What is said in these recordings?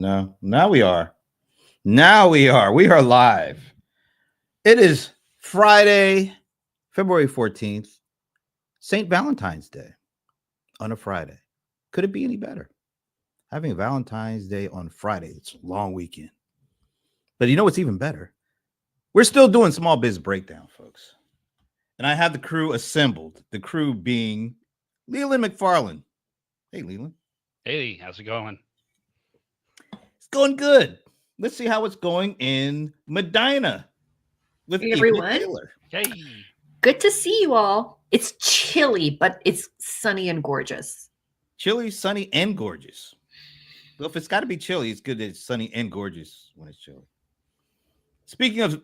No, now we are. Now we are. We are live. It is Friday, February 14th, St. Valentine's Day on a Friday. Could it be any better? Having Valentine's Day on Friday. It's a long weekend. But you know what's even better? We're still doing small biz breakdown, folks. And I have the crew assembled. The crew being Leland McFarland. Hey, Leland. Hey, how's it going? It's going good. Let's see how it's going in Medina with Hey, Edith everyone. Taylor. Hey, Good to see you all. It's chilly, but it's sunny and gorgeous. Chilly, sunny, and gorgeous. Well, if it's got to be chilly, it's good that it's sunny and gorgeous when it's chilly. Speaking of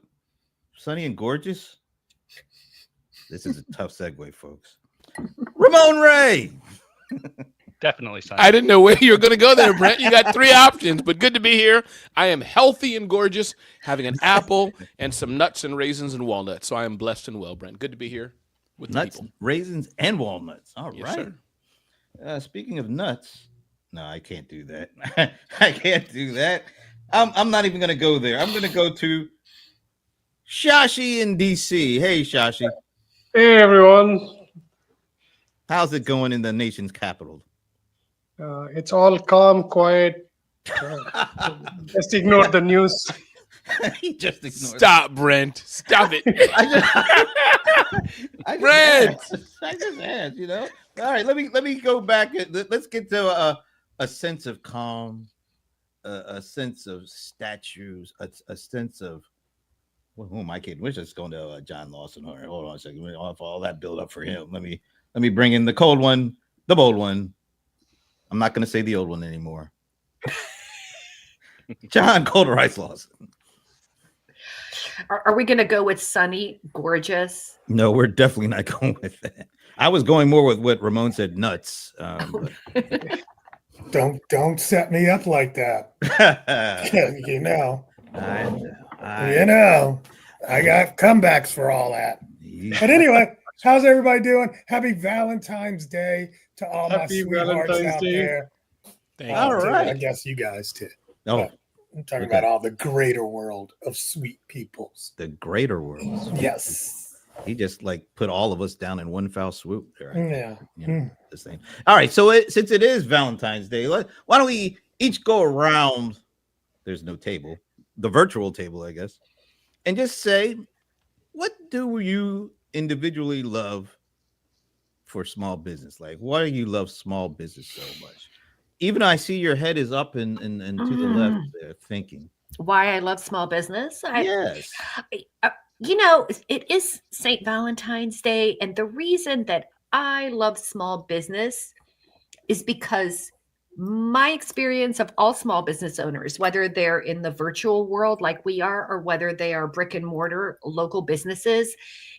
sunny and gorgeous, this is a tough segue, folks. Ramon Ray. definitely sunny. I didn't know where you were going to go there, Brent. You got three options, but good to be here. I am healthy and gorgeous, having an apple and some nuts and raisins and walnuts. So I am blessed and well, Brent. Good to be here with the Nuts, people. raisins, and walnuts. All Yes, right. sir. Speaking of nuts, no, I can't do that. I can't do that. I'm not even going to go there. I'm going to go to Shashi in DC. Hey, Shashi. Hey everyone, How's it going in the nation's capital? it's all calm, quiet. Just ignore the news. He just ignored Stop, Brent. Stop it. I Brent! just asked, you know. All right, let me go back. Let's get to a sense of calm, a sense of statues, a sense of who am I kidding? We're just going to John Lawson. All right, hold on a second. All that build up for him. Let me bring in the cold one, the bold one. I'm not going to say the old one anymore. John Cold Rice Lawson. Are we going to go with sunny, gorgeous? No, we're definitely not going with that. I was going more with what Ramon said, nuts. Don't set me up like that. But you know, I I got comebacks for all that. But anyway, how's everybody doing? Happy Valentine's Day to all Happy my sweethearts Valentine's out Day. there. Thank All you. right. I guess you guys too. Oh, I'm talking Okay. about all the greater world of sweet peoples. the greater world. Yes. He just like put all of us down in one foul swoop. There, Yeah. you know, the same. All right, so since it is Valentine's Day, why don't we each go around? There's no table, the virtual table, I guess, and just say, what do you individually love for small business? Like, why do you love small business so much? Even I see your head is up and to the left there, thinking. Why I love small business? Yes. It is St. Valentine's Day. And the reason that I love small business is because my experience of all small business owners, whether they're in the virtual world like we are, or whether they are brick and mortar local businesses,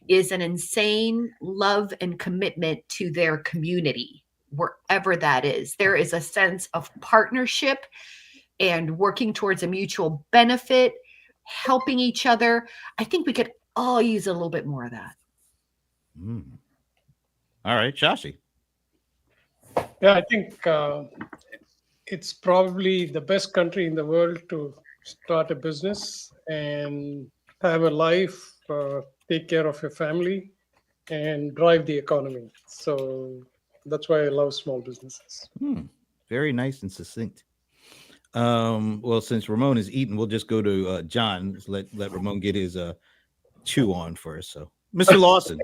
is an insane love and commitment to their community, wherever that is. There is a sense of partnership and working towards a mutual benefit, helping each other. I think we could all use a little bit more of that. Mm. All right, Shashi. Yeah, I think it's probably the best country in the world to start a business and have a life, take care of your family, and drive the economy. So that's why I love small businesses. Very nice and succinct. Well, since Ramon is eating, we'll just go to John. Just let Ramon get his chew on first. So, Mr. Lawson.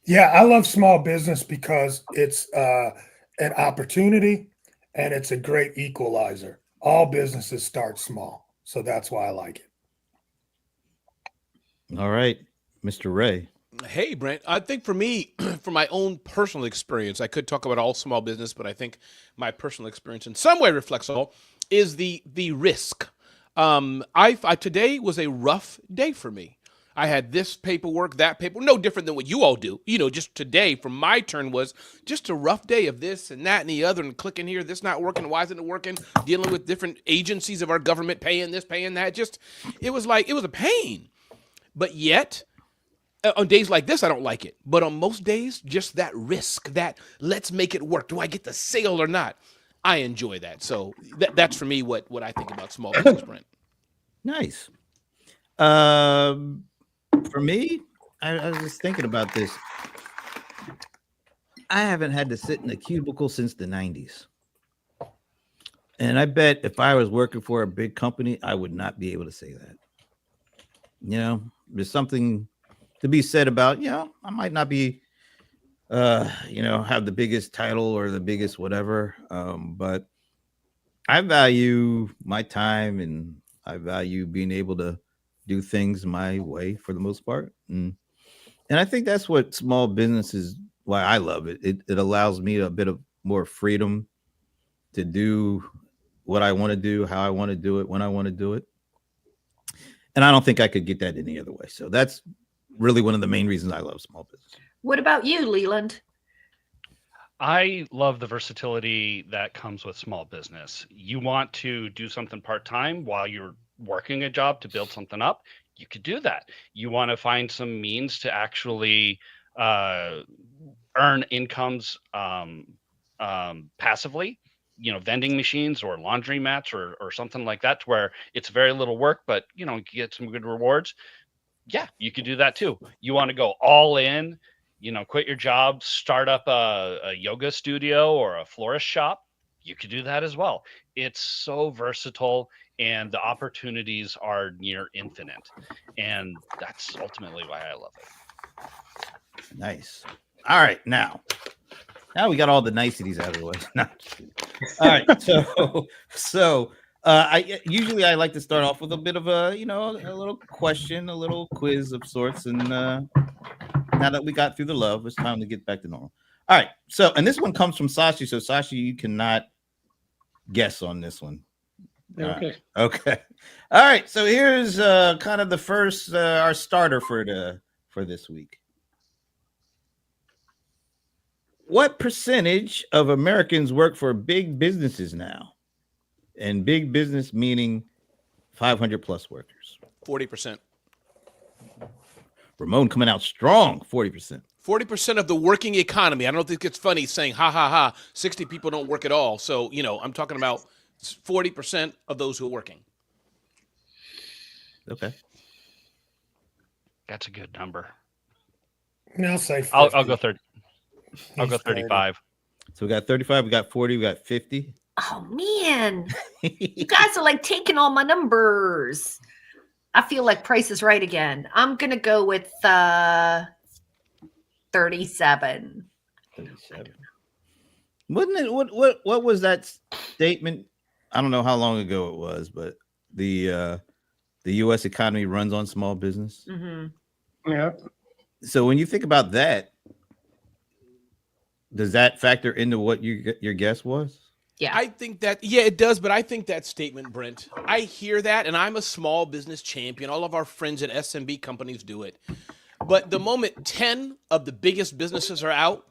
Yeah, I love small business because it's an opportunity and it's a great equalizer. All businesses start small. So that's why I like it. All right, Mr. Ray. Hey, Brent. I think for me, from my own personal experience, I could talk about all small business, but I think my personal experience in some way reflects all, is the risk. Today was a rough day for me. I had this paperwork, that paper, no different than what you all do. You know, just today from my turn was just a rough day of this and that and the other and clicking here, this not working, why isn't it working? Dealing with different agencies of our government, paying this, paying that. Just, it was a pain. But yet, on days like this, I don't like it. But on most days, just that risk, that let's make it work. Do I get the sale or not? I enjoy that. So that's for me what I think about small business, Brent. Nice. For me, I was just thinking about this. I haven't had to sit in a cubicle since the 90s. And I bet if I was working for a big company, I would not be able to say that. You know, there's something to be said about, I might not be, have the biggest title or the biggest whatever. But I value my time and I value being able to do things my way for the most part. And I think that's what small business is, why I love it. It allows me a bit of more freedom to do what I want to do, how I want to do it, when I want to do it. And I don't think I could get that any other way. So that's really one of the main reasons I love small business. What about you, Leland? I love the versatility that comes with small business. You want to do something part-time while you're working a job to build something up, you could do that. You want to find some means to actually earn incomes passively, vending machines or laundry mats or something like that, to where it's very little work, but you get some good rewards. Yeah, you could do that too. You want to go all in, quit your job, start up a yoga studio or a florist shop. You could do that as well. It's so versatile and the opportunities are near infinite. And that's ultimately why I love it. Nice. All right. Now we got all the niceties out of the way. No, all right. So I usually like to start off with a bit of a little question, a little quiz of sorts. And now that we got through the love, it's time to get back to normal. All right. So, and this one comes from Sashi. So Sashi, you cannot guess on this one. Okay. Right. Okay. All right. So here's kind of the first our starter for this week. What percentage of Americans work for big businesses now? And big business meaning 500 plus workers. 40%. Ramon coming out strong, 40%. 40% of the working economy. I don't think it's funny saying, ha, ha, ha, 60 people don't work at all. So, I'm talking about 40% of those who are working. Okay. That's a good number. I'll say 50. I'll go 30. I'll go 35. So we got 35, we got 40, we got 50. Oh man, you guys are like taking all my numbers. I feel like Price is Right again. I'm gonna go with 37. 37. Wasn't it what was that statement? I don't know how long ago it was, but the U.S. economy runs on small business. Mm-hmm. Yeah. So when you think about that, does that factor into what your guess was? Yeah, I think that, it does. But I think that statement, Brent, I hear that, and I'm a small business champion. All of our friends at SMB companies do it. But the moment 10 of the biggest businesses are out,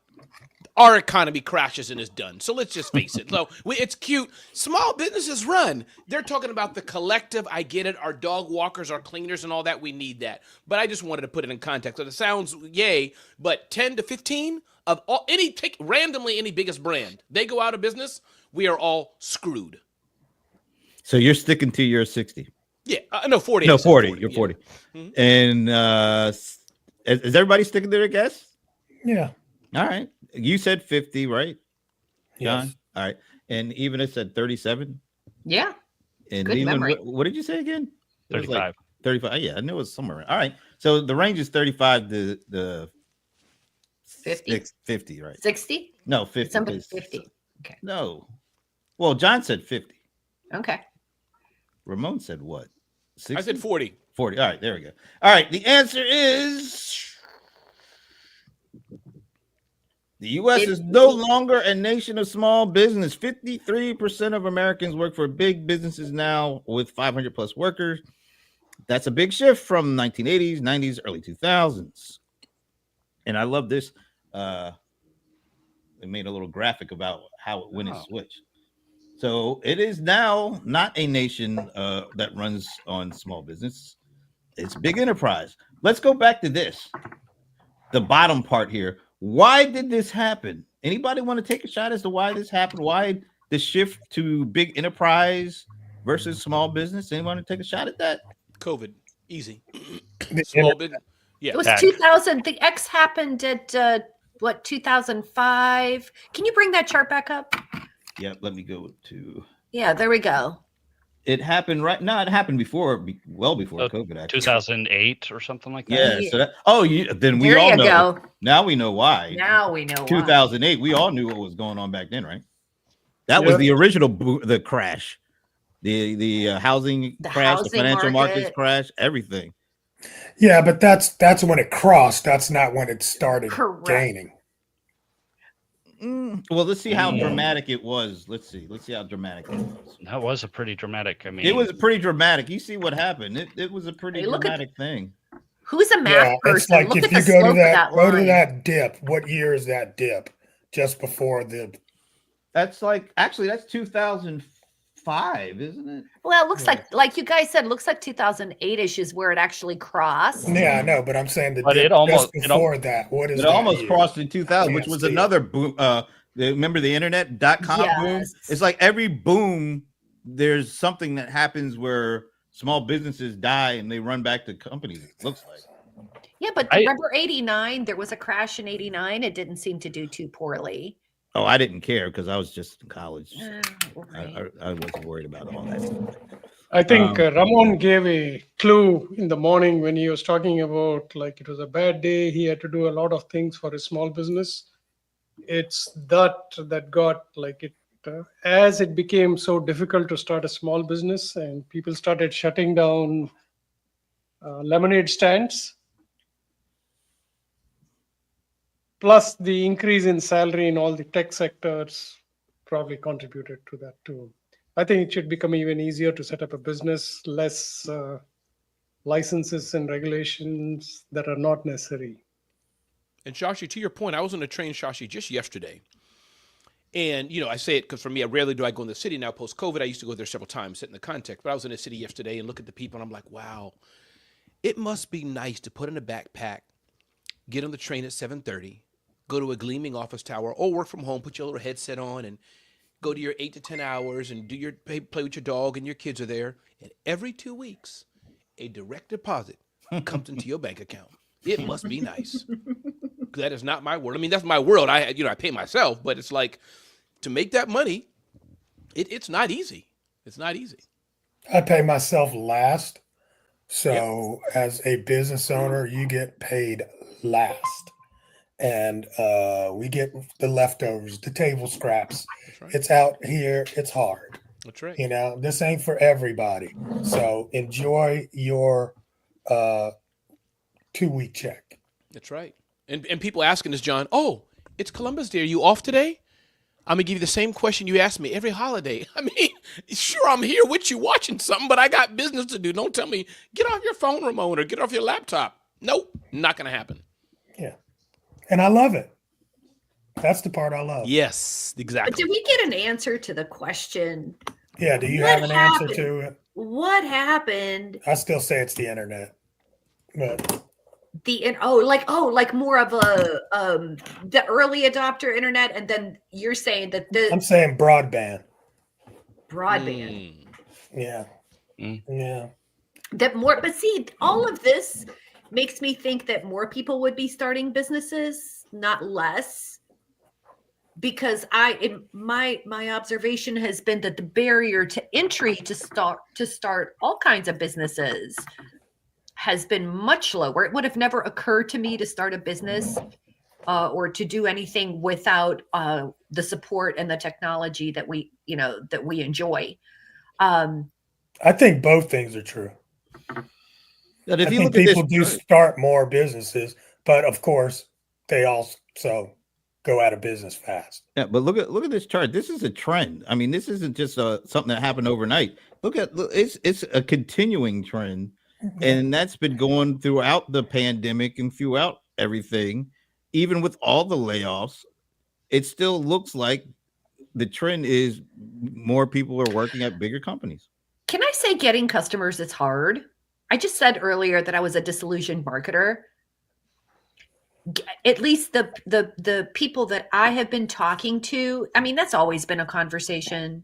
our economy crashes and is done. So let's just face it. So it's cute. Small businesses run. They're talking about the collective. I get it. Our dog walkers, our cleaners, and all that. We need that. But I just wanted to put it in context. So it sounds yay, but 10 to 15 of all randomly any biggest brand, they go out of business, we are all screwed. So you're sticking to your 60. Yeah, no, 40. No, 40. You're 40. Yeah. Mm-hmm. And is everybody sticking to their guess? Yeah. All right. You said 50, right, John? Yes. All right. And even it said 37. yeah. And Good Leland, memory. what did you say again? It was 35. 35. Yeah, I knew it was somewhere around. All right. So the range is 35 to the 50. 50, right? 60. No, 50. Somebody 'cause- 50. Okay. No. Well, John said 50. Okay. Ramon said what? 60? I said 40. 40. All right, there we go. All right, the answer is the U.S. is no longer a nation of small business. 53% of Americans work for big businesses now with 500 plus workers. That's a big shift from 1980s, 90s, early 2000s. And I love this. They made a little graphic about how it went and switched. So it is now not a nation that runs on small business. It's big enterprise. Let's go back to this. The bottom part here. Why did this happen? Anybody want to take a shot as to why this happened? Why the shift to big enterprise versus small business? Anyone want to take a shot at that? COVID, easy. The Small business. Yeah. It was Tech. 2000. The X happened at what 2005. Can you bring that chart back up? Yep. Let me go to. Yeah, there we go. It happened right. No, it happened before, well before Oh, COVID. Actually. 2008 or something like that. Yeah. So that. Oh, then we There all you know. go. Now we know why. Now we know why. 2008. We all knew what was going on back then, right? That was Yeah. the original the crash, the housing The crash, the housing financial markets market. crash, everything. Yeah, but that's when it crossed. That's not when it started Correct. gaining. Well, let's see how Mm. dramatic it was. Let's see how dramatic it was. That was a pretty dramatic. I mean, It was pretty dramatic. You see what happened. It was a pretty Hey, look at- dramatic thing. Who's a math Yeah, person? it's like Look if at you the go slope to of that go to line. that dip. What year is that dip? Just before the That's that's 2005, isn't it? Well, it looks like you guys said, it looks like 2008-ish is where it actually crossed. Yeah, I know, but I'm saying the But dip it almost- just before that. What is It that almost year? crossed in 2000, which was Can't see it. another boom. Remember the internet.com boom? Yes. It's like every boom, there's something that happens where small businesses die and they run back to companies. It looks like. Yeah, but I- remember 89? There was a crash in 89. It didn't seem to do too poorly. Oh, I didn't care because I was just in college. Right. I wasn't worried about all that. I think Ramon gave a clue in the morning when he was talking about like it was a bad day. He had to do a lot of things for his small business. It's that got like it as it became so difficult to start a small business and people started shutting down lemonade stands. Plus the increase in salary in all the tech sectors probably contributed to that too. I think it should become even easier to set up a business, less licenses and regulations that are not necessary. And Shashi, to your point, I was on a train, Shashi, just yesterday. And, I say it because for me, I rarely do I go in the city now post-COVID. I used to go there several times, sit in the context. But I was in the city yesterday and look at the people, and I'm like, wow, it must be nice to put in a backpack, get on the train at 7:30, go to a gleaming office tower, or work from home, put your little headset on, and go to your 8 to 10 hours and do your play with your dog, and your kids are there. And every 2 weeks, a direct deposit comes into your bank account. It must be nice. That is not my world. I mean, that's my world. I pay myself, but it's like to make that money, it's not easy. It's not easy. I pay myself last. So as a business owner, you get paid last. And we get the leftovers, the table scraps. That's right. It's out here. It's hard. That's right. This ain't for everybody. So enjoy your 2-week check. That's right. And people asking us, John, oh, it's Columbus Day. Are you off today? I'm going to give you the same question you ask me every holiday. I mean, sure, I'm here with you watching something, but I got business to do. Don't tell me, get off your phone, Ramon, or get off your laptop. Nope, not going to happen. Yeah. And I love it. That's the part I love. Yes, But exactly. did we get an answer to the question? Yeah. Do you What have an answer happened? to it? What happened? I still say it's the internet. But Like more of a the early adopter internet, and then you're saying that I'm the saying broadband. broadband Yeah. Mm. Yeah. that more. But see, all of this makes me think that more people would be starting businesses, not less. Because my observation has been that the barrier to entry to start all kinds of businesses has been much lower. It would have never occurred to me to start a business or to do anything without the support and the technology that we enjoy. I think both things are true. But I if you think look at people this, do start more businesses, but of course they also go out of business fast. yeah, but look at this chart. This is a trend. I mean, this isn't just something that happened overnight. Look, it's a continuing trend, and that's been going throughout the pandemic and throughout everything. Even with all the layoffs, it still looks like the trend is more people are working at bigger companies. Can I say getting customers is hard? I just said earlier that I was a disillusioned marketer. at least the people that I have been talking to, I mean, that's always been a conversation,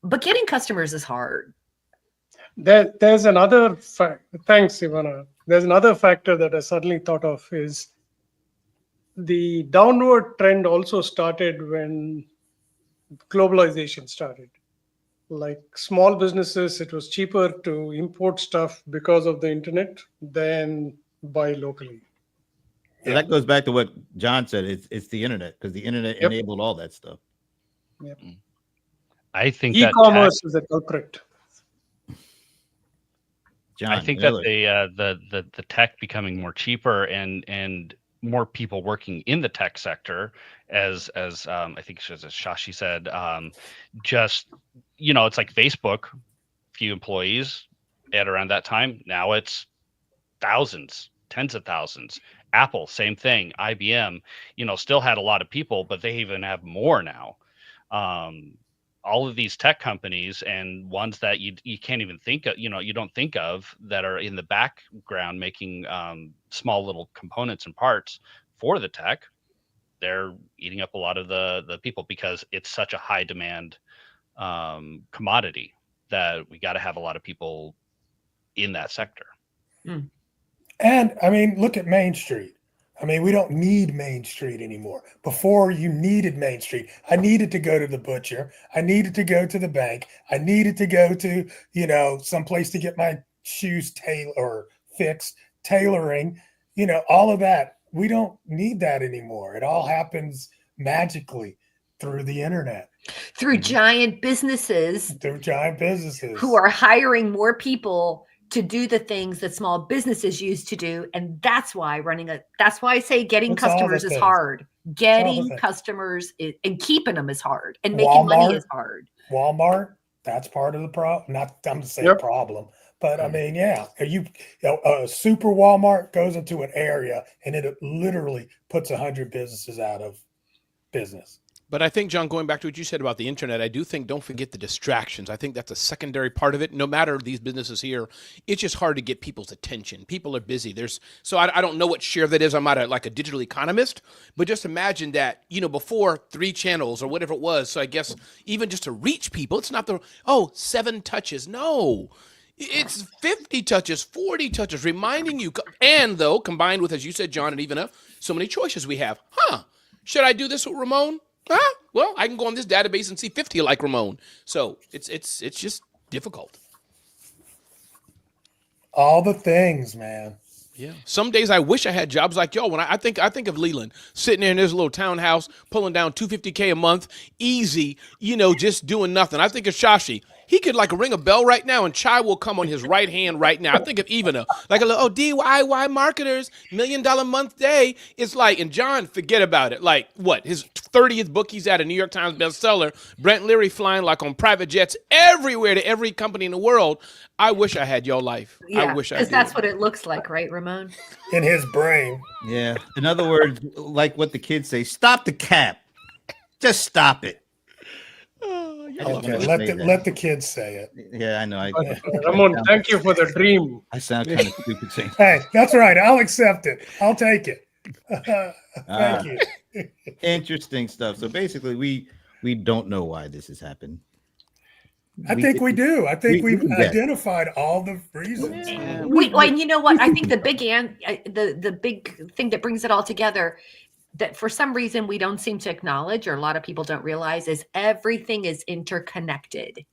but getting customers is hard. There's another thanks, Ivana. There's another factor that I suddenly thought of is the downward trend also started when globalization started. Like small businesses, it was cheaper to import stuff because of the internet than buy locally. So that goes back to what John said. It's the internet, because the internet Yep. enabled all that stuff. I think that E-commerce is a culprit. John, I think Miller. that the tech becoming more cheaper and more people working in the tech sector, as I think as Shashi said, just it's like Facebook, few employees at around that time. Now it's thousands, tens of thousands. Apple, same thing. IBM, still had a lot of people, but they even have more now. All of these tech companies and ones that you can't even think of, you don't think of, that are in the background making small little components and parts for the tech, they're eating up a lot of the people, because it's such a high demand commodity that we got to have a lot of people in that sector. And I mean, look at Main Street. I mean, we don't need Main Street anymore. Before, you needed Main Street. I needed to go to the butcher. I needed to go to the bank. I needed to go to, someplace to get my shoes fixed, tailoring, all of that. We don't need that anymore. It all happens magically through the internet, Through giant businesses who are hiring more people to do the things that small businesses used to do. And that's why I say getting customers is hard. Getting customers and keeping them is hard, and making money is hard. Walmart, that's part of the problem. Not I'm to say problem, but I mean, yeah, a super Walmart goes into an area and it literally puts 100 businesses out of business. But I think, John, going back to what you said about the internet, I do think, don't forget the distractions. I think that's a secondary part of it. No matter these businesses here, it's just hard to get people's attention. People are busy. So I don't know what share that is. I'm not like a digital economist, but just imagine that, before 3 channels or whatever it was. So I guess even just to reach people, it's not 7 touches. No, it's 50 touches, 40 touches, reminding you. And though, combined with, as you said, John and Ivana, so many choices we have. Should I do this with Ramon? Well, I can go on this database and see 50 like Ramon. So it's just difficult. All the things, man. Yeah. Some days I wish I had jobs like y'all. When I think of Leland sitting there in his little townhouse, pulling down $250K a month, easy, just doing nothing. I think of Shashi. He could ring a bell right now and Chai will come on his right hand right now. I think of Ivana, DIY marketers, $1 million a month day. It's like, and John, forget about it. Like what? His 30th book, he's at a New York Times bestseller. Brent Leary flying on private jets everywhere to every company in the world. I wish I had your life. Yeah, I wish I did. Because that's what it looks like, right, Ramon? In his brain. Yeah. In other words, like what the kids say, stop the cap. Just stop it. Let the kids say it. Yeah, I know. Ramon, thank you for the dream. I sound kind of stupid saying. Hey, that's right. I'll accept it. I'll take it. Thank you. Interesting stuff. So basically, we don't know why this has happened. I think we do. I think we've get identified all the reasons. And you know what? I think the big thing that brings it all together, that for some reason we don't seem to acknowledge, or a lot of people don't realize, is everything is interconnected.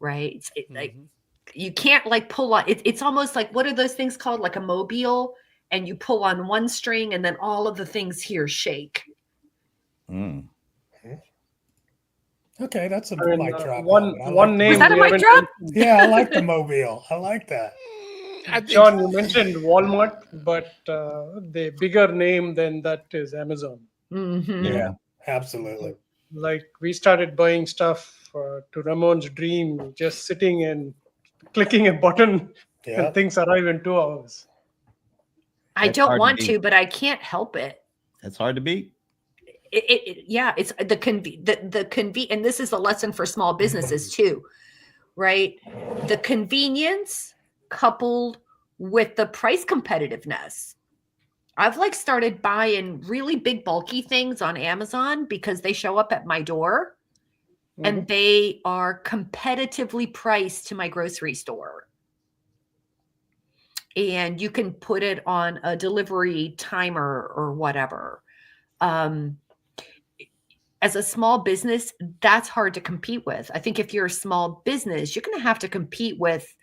Right? Like you can't pull on. It's almost like, what are those things called? Like a mobile, and you pull on one string, and then all of the things here shake. Okay, that's a mic drop. One name. Was that a mic drop? Yeah, I like the mobile. I like that. John, you mentioned Walmart, but the bigger name than that is Amazon. Mm-hmm. Yeah, absolutely. Like we started buying stuff to Ramon's dream, just sitting and clicking a button, and things arrive in 2 hours. I don't want to, but I can't help it. That's hard to beat. It's the and this is a lesson for small businesses too, right? The convenience coupled with the price competitiveness. I've like started buying really big bulky things on Amazon because they show up at my door and they are competitively priced to my grocery store. And you can put it on a delivery timer or whatever. As a small business, that's hard to compete with. I think if you're a small business, you're going to have to compete with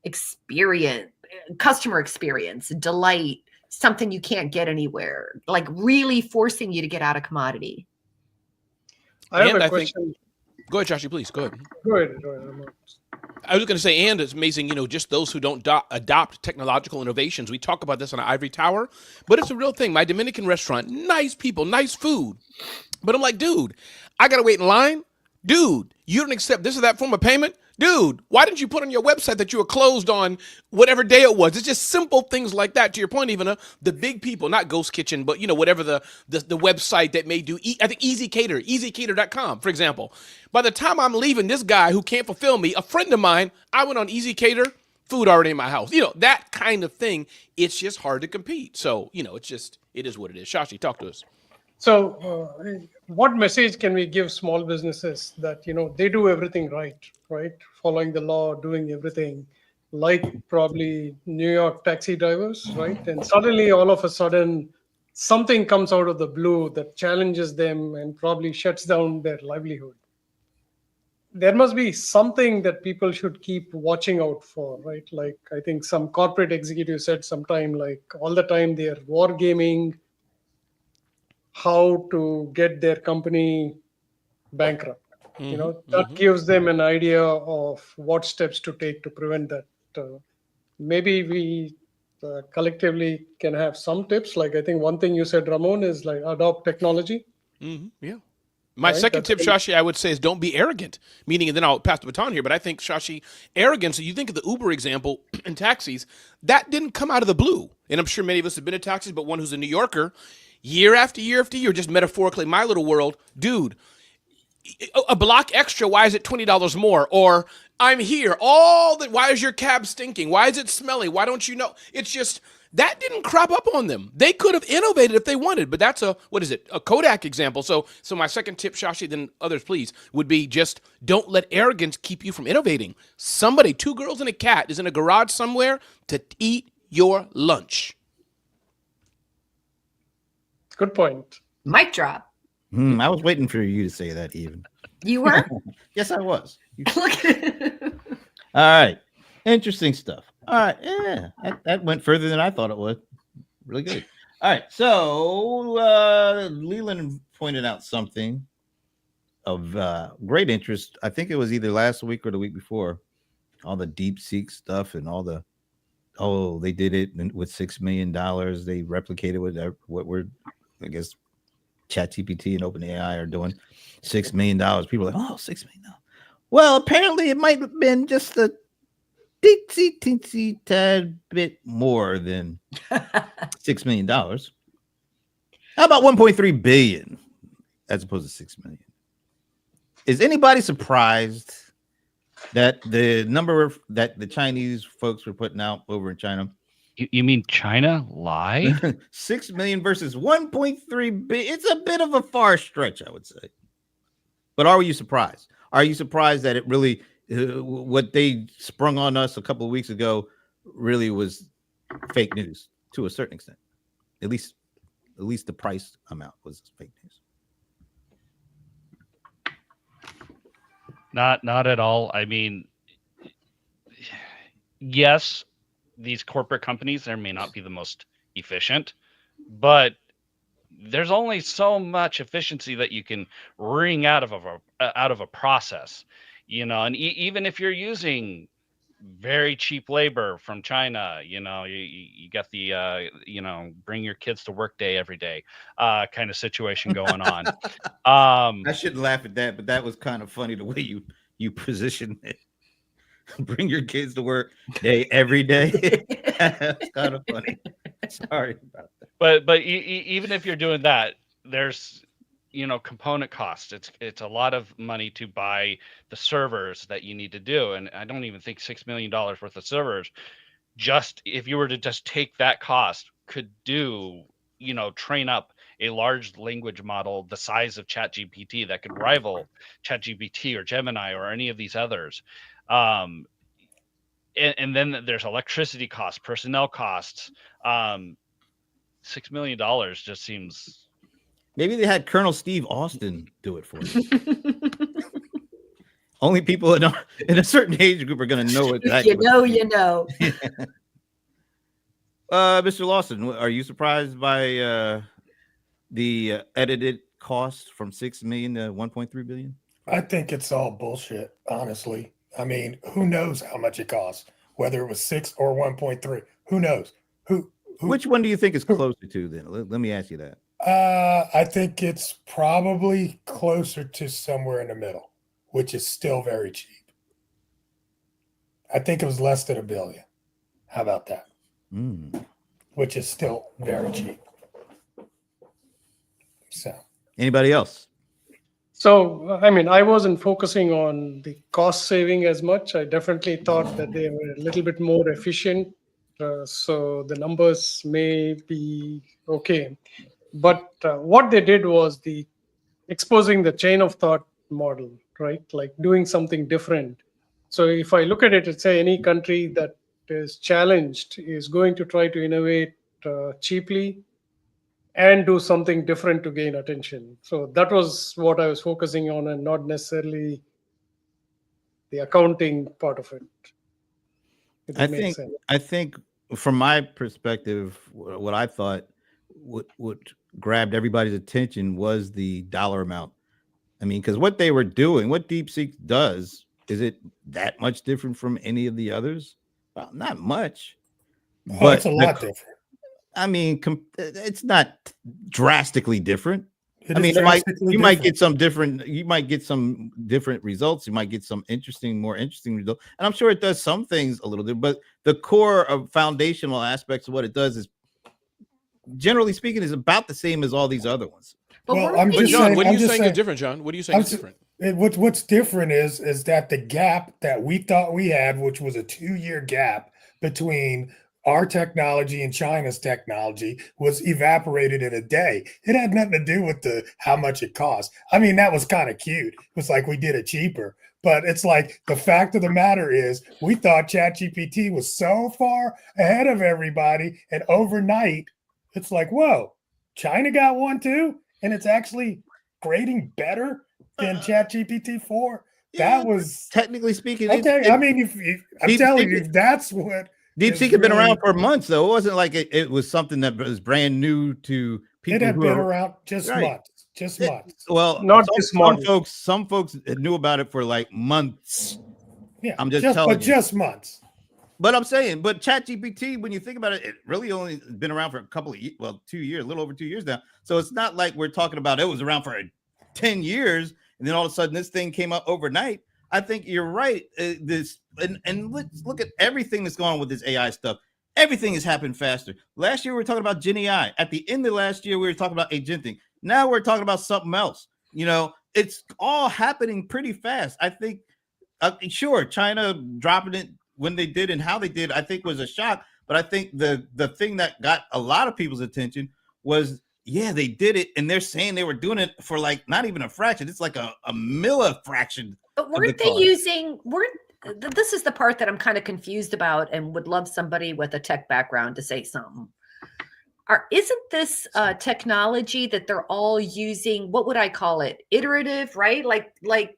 experience, customer experience, delight, something you can't get anywhere, like really forcing you to get out of commodity. I have And a I think- question. Go ahead, Joshie, please. Go ahead. Go ahead. Ramon. I was going to say, and it's amazing, just those who don't adopt technological innovations. We talk about this on Ivory Tower, but it's a real thing. My Dominican restaurant, nice people, nice food. But I'm like, dude, I got to wait in line. Dude, you don't accept this or that form of payment? Dude, why didn't you put on your website that you were closed on whatever day it was? It's just simple things like that. To your point, even the big people, not Ghost Kitchen, but whatever the website that may do. I think Easy Cater, easycater.com, for example. By the time I'm leaving, this guy who can't fulfill me, a friend of mine, I went on Easy Cater, food already in my house. That kind of thing. It's just hard to compete. So, it is what it is. Shashi, talk to us. So, what message can we give small businesses that they do everything right, following the law, doing everything, like probably New York taxi drivers, right? And suddenly, all of a sudden, something comes out of the blue that challenges them and probably shuts down their livelihood. There must be something that people should keep watching out for, right? Like I think some corporate executive said sometime, like all the time they are wargaming how to get their company bankrupt. That gives them an idea of what steps to take to prevent that. Maybe we collectively can have some tips. Like I think one thing you said, Ramon, is like adopt technology. Yeah. My Right, second that's tip, Shashi, I would say is don't be arrogant. Meaning, and then I'll pass the baton here, but I think, Shashi, arrogance, so you think of the Uber example in taxis, that didn't come out of the blue. And I'm sure many of us have been in taxis, but one who's a New Yorker, year after year after year, just metaphorically, my little world, dude, a block extra, why is it $20 more? Or I'm here, why is your cab stinking? Why is it smelly? Why don't you know? It's just, that didn't crop up on them. They could have innovated if they wanted, but that's a Kodak example. So my second tip, Shashi, then others please, would be just don't let arrogance keep you from innovating. Somebody, 2 girls and a cat, is in a garage somewhere to eat your lunch. Good point. Mic drop. I was waiting for you to say that even. You were? Yes, I was. Look at All right. Interesting stuff. All right. Yeah. That went further than I thought it would. Really good. All right. So Leland pointed out something of great interest. I think it was either last week or the week before. All the DeepSeek stuff and all the they did it with $6 million. They replicated what we're, I guess, ChatGPT and OpenAI are doing. $6 million. People are like, $6 million. Well, apparently it might have been just a teensy tad bit more than $6 million. How about 1.3 billion as opposed to 6 million? Is anybody surprised that the number that the Chinese folks were putting out over in China? You mean China lied? 6 million versus 1.3 billion. It's a bit of a far stretch, I would say. But are you surprised? Are you surprised that it really, what they sprung on us a couple of weeks ago, really was fake news to a certain extent? At least the price amount was fake news. Not at all. I mean, yes, these corporate companies, there may not be the most efficient, but there's only so much efficiency that you can wring out of a process, and even if you're using very cheap labor from China, you got the bring your kids to work day every day kind of situation going on. I shouldn't laugh at that, but that was kind of funny the way you positioned it. Bring your kids to work day every day. That's kind of funny. Sorry about that. But even if you're doing that, there's component costs. It's a lot of money to buy the servers that you need to do, and I don't even think $6 million worth of servers, just if you were to just take that cost, could do train up a large language model the size of ChatGPT that could rival ChatGPT or Gemini or any of these others. And then there's electricity costs, personnel costs. $6 million just seems. Maybe they had Colonel Steve Austin do it for them. Only people in a certain age group are going to know exactly. You know. Mr. Lawson, are you surprised by the edited cost from 6 million to 1.3 billion? I think it's all bullshit, honestly. I mean, who knows how much it costs, whether it was 6 or 1.3? Who knows? Who Which one do you think is closer to then? Let me ask you that. I think it's probably closer to somewhere in the middle, which is still very cheap. I think it was less than $1 billion. How about that? Which is still very cheap. So, anybody else? So, I mean, I wasn't focusing on the cost saving as much. I definitely thought that they were a little bit more efficient. So the numbers may be okay. But what they did was exposing the chain of thought model, right? Like doing something different. So if I look at it and say any country that is challenged is going to try to innovate cheaply and do something different to gain attention. So that was what I was focusing on, and not necessarily the accounting part of it. I think from my perspective, what I thought what grabbed everybody's attention was the dollar amount. I mean, because what they were doing, what DeepSeek does, is it that much different from any of the others? Well, not much. But it's a lot different. I mean, it's not drastically different. It I mean, you might get some different results. You might get some more interesting results. And I'm sure it does some things a little bit, but the core of foundational aspects of what it does is, generally speaking, is about the same as all these other ones. Well, I'm just John, saying, what are you saying is different, John? What are you saying is different? What's different is that the gap that we thought we had, which was a 2-year gap between our technology and China's technology, was evaporated in a day. It had nothing to do with how much it cost. I mean, that was kind of cute. It was like we did it cheaper. But it's like the fact of the matter is we thought ChatGPT was so far ahead of everybody, and overnight, it's like, whoa, China got one too? And it's actually grading better than ChatGPT 4? That was... Technically speaking... Okay, I mean, I'm telling you, that's what... DeepSeek had been around for months, though. It wasn't like it was something that was brand new to people. It had been around just months. Well, not just months. Some folks knew about it for like months. Yeah, I'm just telling you. Just months. But I'm saying, ChatGPT, when you think about it, it really only been around for 2 years, a little over 2 years now. So it's not like we're talking about it was around for 10 years, and then all of a sudden this thing came up overnight. I think you're right. And let's look at everything that's going on with this AI stuff. Everything has happened faster. Last year we were talking about Gen AI. At the end of last year we were talking about agentic. Now we're talking about something else. It's all happening pretty fast. I think, sure, China dropping it when they did and how they did, I think was a shock. But I think the thing that got a lot of people's attention was, yeah, they did it, and they're saying they were doing it for like not even a fraction. It's like a millifraction. But weren't they using? This is the part that I'm kind of confused about, and would love somebody with a tech background to say something. Isn't this technology that they're all using? What would I call it? Iterative, right? Like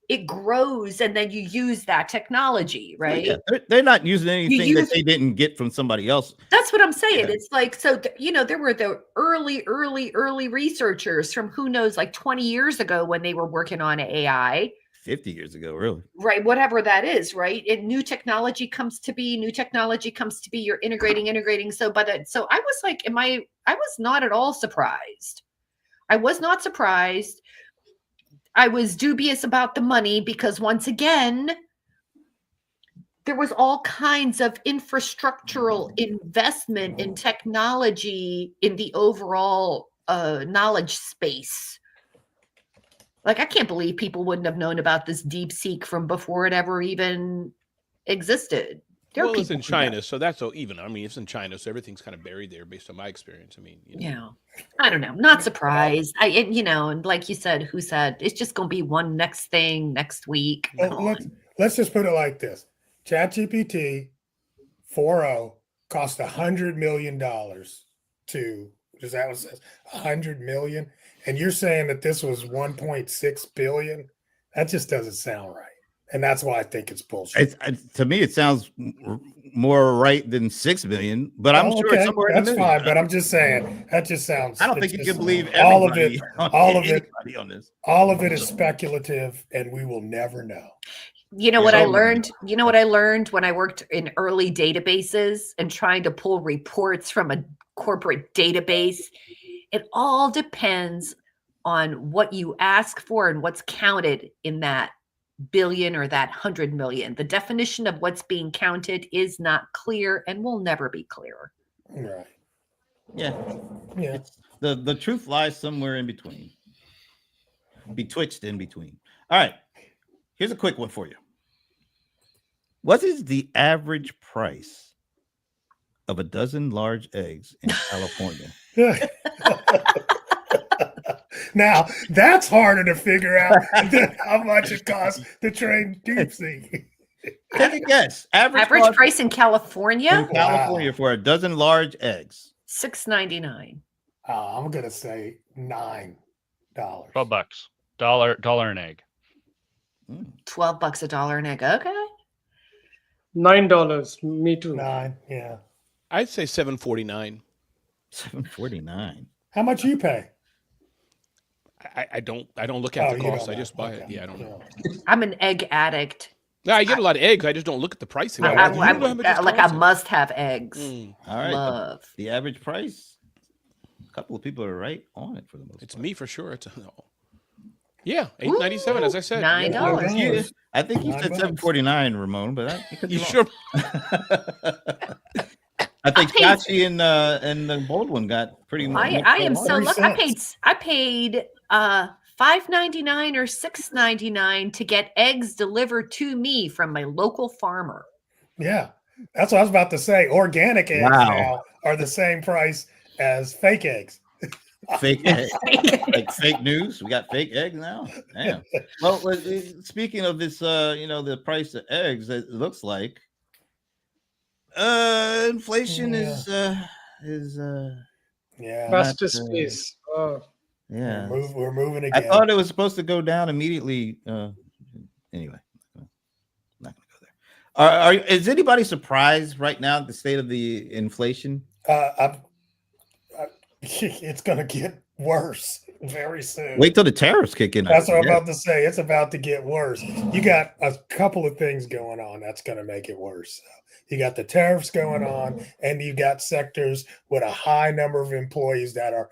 it grows, and then you use that technology, right? Yeah, they're not using anything that they didn't get from somebody else. That's what I'm saying. Yeah. It's like, so, there were the early researchers from who knows, like 20 years ago when they were working on AI. 50 years ago, really. Right. Whatever that is, right? And new technology comes to be, you're integrating. So I was like, I was not at all surprised. I was not surprised. I was dubious about the money because, once again, there was all kinds of infrastructural investment in technology in the overall knowledge space. Like, I can't believe people wouldn't have known about this DeepSeek from before it ever even existed. There are Well, it's people in who don't. China, so that's so even. I mean, it's in China, so everything's kind of buried there based on my experience. I mean, Yeah. I don't know. Not surprised. And like you said, who said it's just going to be one next thing next week? Well, Come on. let's just put it like this: ChatGPT 4.0 cost $100 million to. Is that what it says? 100 million, and you're saying that this was 1.6 billion? That just doesn't sound right, and that's why I think it's bullshit. To me, it sounds more right than 6 million, but I'm sure it's somewhere in the that's middle. fine. But I'm just saying that just sounds. I don't it's think you just- can believe all of everybody. it. All of it. Anybody on this. All of it is speculative, and we will never know. You know what I So- learned? You know what I learned when I worked in early databases and trying to pull reports from a corporate database? It all depends on what you ask for and what's counted in that billion or that 100 million. The definition of what's being counted is not clear and will never be clear. Right. Yeah. Yeah. It's the truth lies somewhere in between. Betwixt in between. All right. Here's a quick one for you. What is the average price of a dozen large eggs in California? Now that's harder to figure out than how much it costs to train deep sea. Take a guess. Average Average cost price in California, in California for a dozen large eggs. $6.99. I'm gonna say $9. $12. Dollar an egg. $12 a dollar an egg. Okay. $9. Me too. 9. Yeah. I'd say 749. $7.49. How much you pay? I don't look at the you cost. don't I just know. buy it. Okay. Yeah, I don't know. I'm an egg addict. No, I get a lot of eggs. I just don't look at the pricing. Yeah, I'm, you I'm- know how much it's like I costing? must have eggs. Mm, All right. Love. The average price. A couple of people are right on it for the most it's part. me for sure. It's yeah, $8.97. As I said, $9. Yeah, $9. I think you $9. said $7.49, Ramon, but I could be You wrong. sure? I think paid- Scotchy and the bold one got pretty much. I am so 30 lucky. I paid $5.99 or $6.99 to get eggs delivered to me from my local farmer. Yeah. That's what I was about to say. Organic eggs Wow. now are the same price as fake eggs. fake egg, like fake news. We got fake eggs now. Damn. Well, speaking of this, the price of eggs, it looks like inflation is Yeah. Fastest Not, pace. Oh, yeah. We're moving I again. thought it was supposed to go down immediately. Anyway, not gonna go there. Is anybody surprised right now at the state of the inflation? It's going to get worse very soon. Wait till the tariffs kick in. That's what I'm about to say. It's about to get worse. You got a couple of things going on that's going to make it worse. You got the tariffs going on, and you got sectors with a high number of employees that are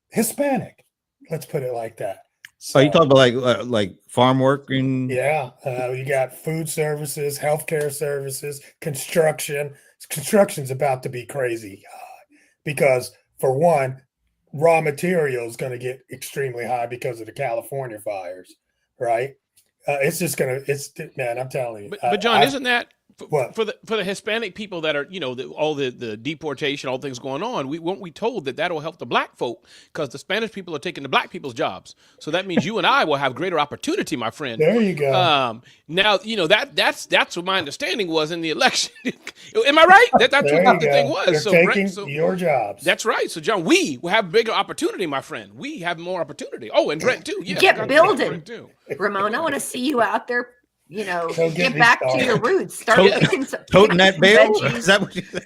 Hispanic. Let's put it like that. So you talking about like farm work and Yeah, you got food services, healthcare services, construction. Construction's about to be crazy because, for one, raw material is going to get extremely high because of the California fires, right? It's just going to. Man, I'm telling you. But John, isn't that What? for the Hispanic people that are all the deportation, all things going on? Weren't we told that that'll help the black folk because the Spanish people are taking the black people's jobs? So that means you and I will have greater opportunity, my friend. There you go. Now that's what my understanding was in the election. Am I right? That's There what you the go. thing was. They're So, taking so your jobs. that's right. So John, we will have bigger opportunity, my friend. We have more opportunity. Oh, and Brent too. Yeah, Get Brent building. too. Ramon, I want to see you out there. Don't get Get me back to started. your roots. Start Tote- picking some toting that some bale. veggies. Is that what you say?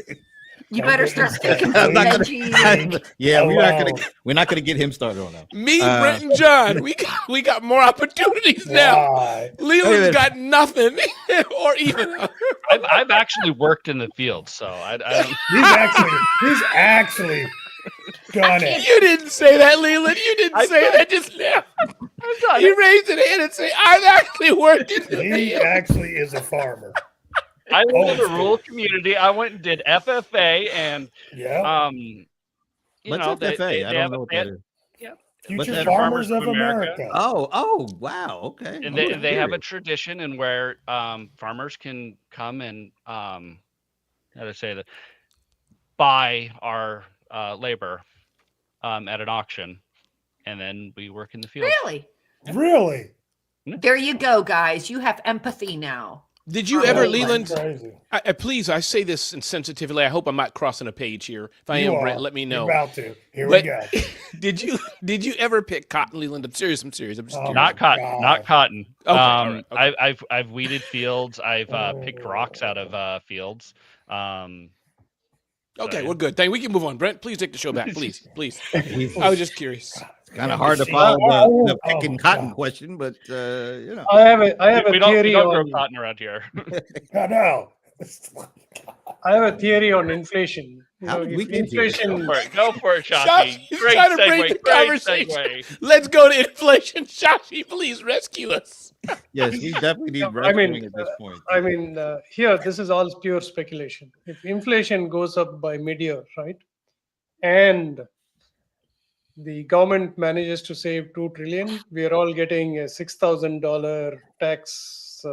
You Don't better get me start started. picking I'm some not veggies. gonna, yeah, Oh, we're not gonna get him started on that. Me, Brent, and John, we got more opportunities now. Why? Leland's got nothing, or even. I've actually worked in the field, so I He's actually done it. You didn't say that, Leland. You didn't say that just now. You raised an hand and say, "I've actually worked in the He field." actually is a farmer. I live in a Oh, rural community. I went and did FFA, and Yeah. you What's know FFA? I don't know what that is. What's Future that? Farmers of America. Oh, wow. Okay. And Okay, they have a curious. tradition in where farmers can come and how to say that, buy our labor at an auction, and then we work in the field. Really? Really? There you go, guys. You have empathy now. Did you For ever, Leland. Leland? Crazy. Please, I say this insensitively. I hope I'm not crossing a page here. If I You am, are. Brent, let me You're know. about to. Here But we go. did you ever pick cotton, Leland? I'm serious. I'm serious. I'm just Oh, curious. Not cotton. God. Not cotton. Okay, all right, okay. I've weeded fields. I've picked rocks out of fields. Okay, yeah. we're good. We can move on. Brent, please take the show back, please. It's I was just curious. kind of hard to see. follow the Oh, picking my cotton God. question, but I have a We don't theory grow on cotton around here. I know. I have a theory on inflation. You How know, did we if get here? inflation Go for it, Shashi, Shashi. he's Great trying to segue. break the Great conversation. segue. Let's go to inflation. Shashi, please rescue us. yes, we definitely need I rescuing mean, at this point. here, this is all pure speculation. If inflation goes up by mid-year, right, and the government manages to save 2 trillion, we are all getting a $6,000 tax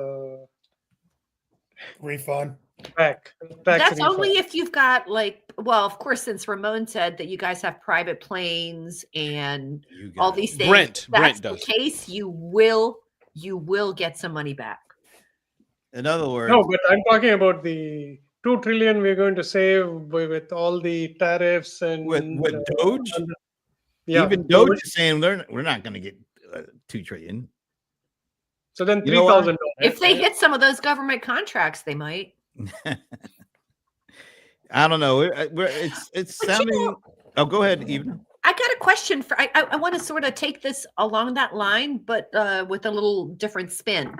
Refund. tax That's refund. only if you've got well, of course, since Ramon said that you guys have private planes and You all got these it. things. Brent if that's does. the case, you will get some money back. In other words, No, but I'm talking about the 2 trillion we're going to save with all the tariffs and with Doge, yeah, even Doge is saying we're not going to get 2 trillion. So then You know what? $3,000. If they hit some of those government contracts, they might. I don't know. It's But you sounding. Oh, go ahead, Even. I got a question for. I want to sort of take this along that line, but with a little different spin.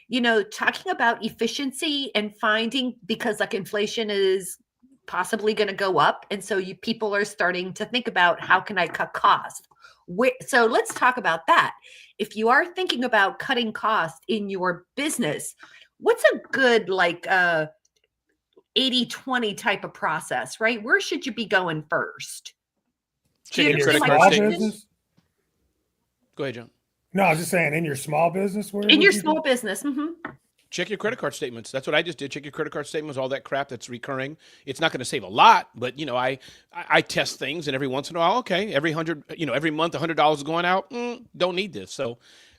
You know, talking about efficiency and finding, because like inflation is possibly going to go up, and so people are starting to think about how can I cut costs. So let's talk about that. If you are thinking about cutting costs in your business, what's a good 80-20 type of process, right? Where should you be going first? Check Do your you credit see card my Small statements. question? business? Go ahead, John. No, I was just saying, in your small business, where In would your you small do? business. Check your credit card statements. That's what I just did. Check your credit card statements, all that crap that's recurring. It's not going to save a lot, but I test things, and every once in a while, okay, every month, $100 is going out. Don't need this. So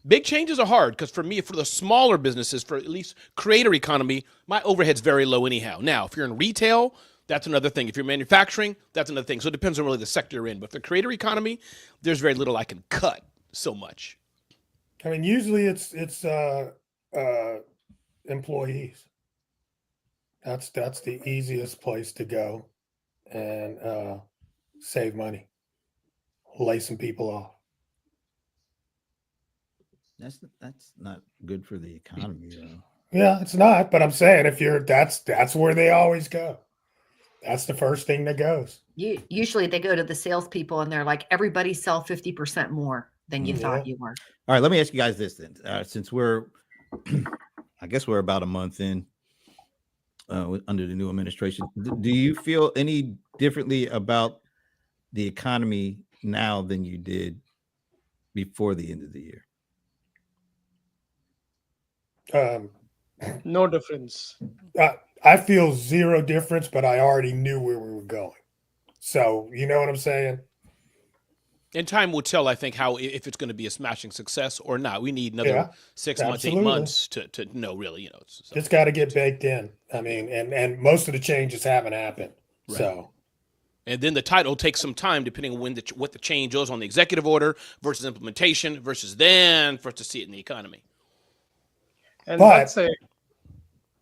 big changes are hard because for me, for the smaller businesses, for at least creator economy, my overhead's very low anyhow. Now, if you're in retail, that's another thing. If you're manufacturing, that's another thing. So it depends on really the sector you're in. But for creator economy, there's very little I can cut so much. I mean, usually it's employees. That's the easiest place to go and save money. Lay some people off. That's not good for the economy, though. Yeah, it's not, but I'm saying that's where they always go. That's the first thing that goes. Usually they go to the salespeople and they're like, everybody sell 50% more than you thought you were. All right, let me ask you guys this then. Since we're, I guess we're about a month in under the new administration, do you feel any differently about the economy now than you did before the end of the year? No difference. I feel zero difference, but I already knew where we were going. So you know what I'm saying? And time will tell, I think, if it's going to be a smashing success or not. We need another 6 months, absolutely. 8 months to know, really. So. It's got to get baked in. I mean, and most of the changes haven't happened. Right. So, and then the title takes some time, depending on what the change is on the executive order versus implementation versus then for us to see it in the economy. And But-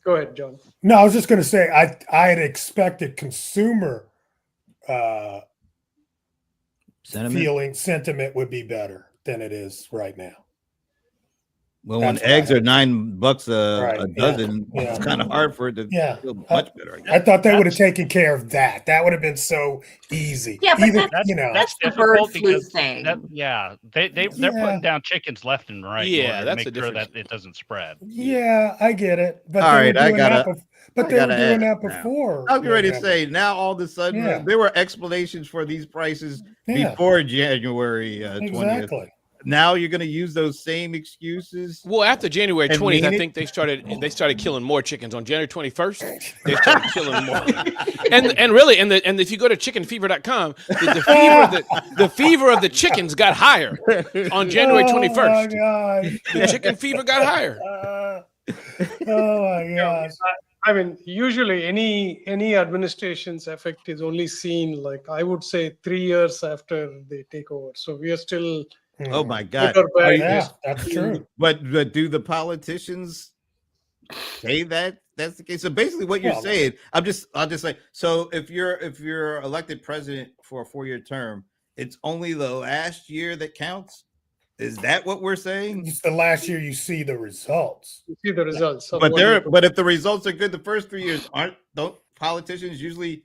go ahead, John. no, I was just going to say I had expected consumer Sentiment? sentiment would be better than it is right now. Well, when That's eggs right. are $9 a Right, yeah, dozen, yeah. it's kind of hard for it to Yeah. feel much better. I guess. I thought they would have That's- taken care of that. That would have been so easy. Yeah, but Either, That's you know, that's That's the bird difficult flu because thing. they're Yeah. putting down chickens left and right in Yeah, order to that's make the sure difference. that it doesn't spread. yeah, I get it. But All they right, were I doing that gotta- but I they were gotta doing ask that now. before. I was ready to November. say now all of a sudden Yeah. there were explanations for these prices Yeah, before January 20th. exactly. Now you're going to use those same excuses. Well, after January And 20th, I mean it? think they started killing more chickens. On January 21st, they started killing more. and really, and if you go to chickenfever.com, the fever of the chickens got higher on January 21st. Oh my gosh. The chicken fever got higher. Oh my gosh. I mean, usually any administration's effect is only seen, like, I would say 3 years after they take over. So we are still Oh my God. good or bad. Yeah, that's true. But do the politicians say that that's the case? So basically what you're Well, saying, I'll just say, so if you're elected president for a 4-year term, it's only the last year that counts? Is that what we're saying? It's the last year you see the results. You see the results. of But what you- but if the results are good the first 3 years, don't politicians usually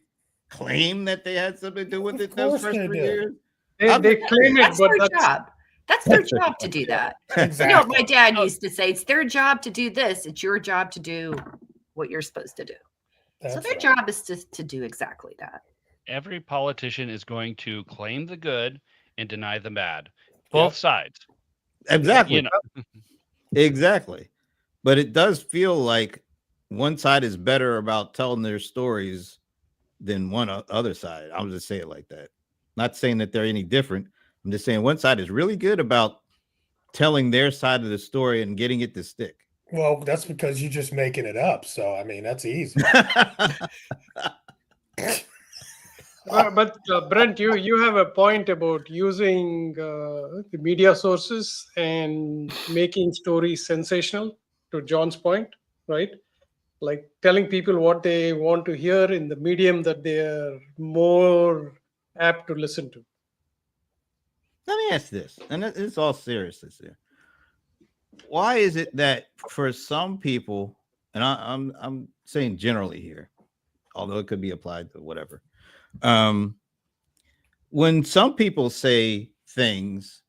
claim that they had something to do with Of it those course first they 3 do. years? they claim it, That's but their that's job. That's their job to do that. You know what Exactly. my dad used to say? It's their job to do this. It's your job to do what you're supposed to do. So That's their right. job is to do exactly that. Every politician is going to claim the good and deny the bad. Well, Both sides. Exactly. You know, Exactly. But it does feel like one side is better about telling their stories than other side. I'll just say it like that. Not saying that they're any different. I'm just saying one side is really good about telling their side of the story and getting it to stick. Well, that's because you're just making it up. So I mean, that's easy. But Brent, you have a point about using the media sources and making stories sensational. To John's point, right? Like telling people what they want to hear in the medium that they are more apt to listen to. Let me ask this, and it's all seriousness here. Why is it that for some people, and I'm saying generally here, although it could be applied to whatever, when some people say things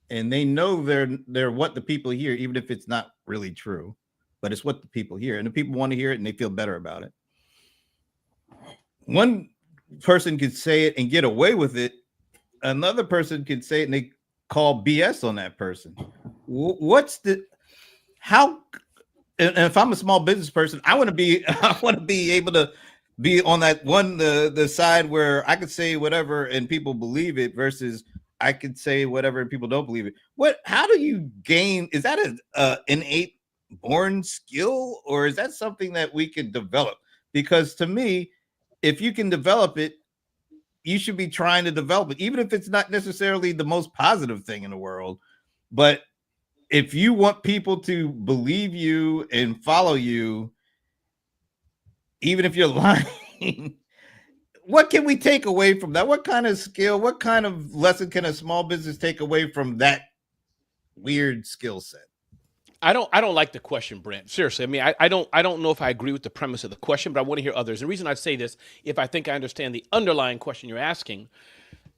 and they know they're what the people hear, even if it's not really true, but it's what the people hear, and the people want to hear it and they feel better about it. One person could say it and get away with it. Another person could say it and they call BS on that person. And if I'm a small business person, I want to be able to be on that one, the side where I could say whatever and people believe it versus I could say whatever and people don't believe it. How do you gain? Is that an innate born skill, or is that something that we can develop? Because to me, if you can develop it, you should be trying to develop it, even if it's not necessarily the most positive thing in the world. But if you want people to believe you and follow you, even if you're lying, what can we take away from that? What kind of skill, what kind of lesson can a small business take away from that weird skill set? I don't like the question, Brent. Seriously. I mean, I don't know if I agree with the premise of the question, but I want to hear others. The reason I say this, if I think I understand the underlying question you're asking,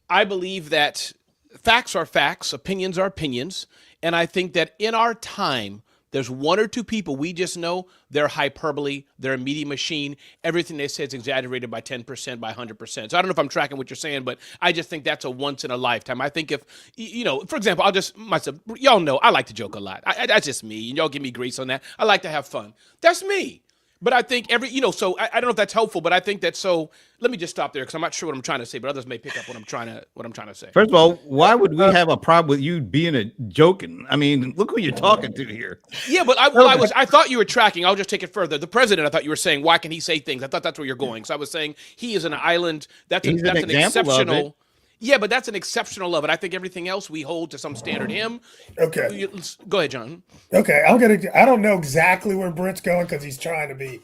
I believe that facts are facts, opinions are opinions, and I think that in our time, there's one or two people we just know they're hyperbole, they're a media machine. Everything they say is exaggerated by 10%, by 100%. So I don't know if I'm tracking what you're saying, but I just think that's a once in a lifetime. I think if, for example, y'all know I like to joke a lot. That's just me. And y'all give me grace on that. I like to have fun. That's me. But I think so I don't know if that's helpful, but I think that, so let me just stop there because I'm not sure what I'm trying to say, but others may pick up what I'm trying to say. First of all, why would we have a problem with you being joking? I mean, look who you're talking to here. Yeah, but I thought you were tracking. I'll just take it further. The president, I thought you were saying, why can he say things? I thought that's where you're going. So I was saying he is an island. That's an exceptional. Yeah, but that's an exceptional of it. I think everything else we hold to some standard. Okay. Go ahead, John. Okay. I don't know exactly where Brent's going because he's trying to be.